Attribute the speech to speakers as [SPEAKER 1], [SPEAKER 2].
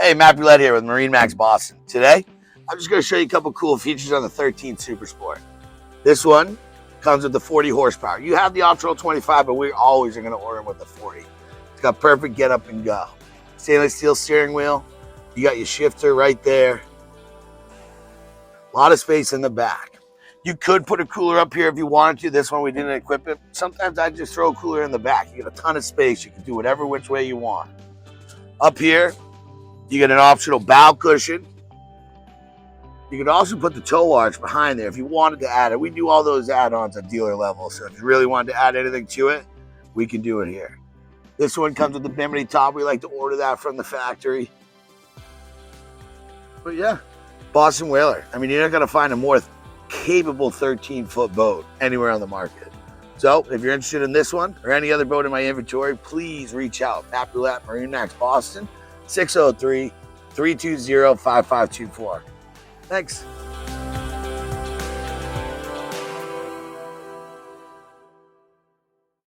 [SPEAKER 1] Hey, Matt Roulette here with MarineMax Boston. Today, I'm just going to show you a couple cool features on the 13 Super Sport. This one comes with the 40 horsepower. You have the optional 25, but we always are going to order them with the 40. It's got perfect get up and go. Stainless steel steering wheel. You got your shifter right there. A lot of space in the back. You could put a cooler up here if you wanted to. This one we didn't equip it. Sometimes I just throw a cooler in the back. You get a ton of space. You can do whatever which way you want. Up here, you get an optional bow cushion. You can also put the tow arch behind there if you wanted to add it. We do all those add-ons at dealer level, so if you really wanted to add anything to it, we can do it here. This one comes with the bimini top. We like to order that from the factory. But yeah, Boston Whaler. I mean, you're not going to find a more capable 13-foot boat anywhere on the market. So if you're interested in this one or any other boat in my inventory, please reach out. Matt Roulette, MarineMax Boston, 603-320-5524. Thanks.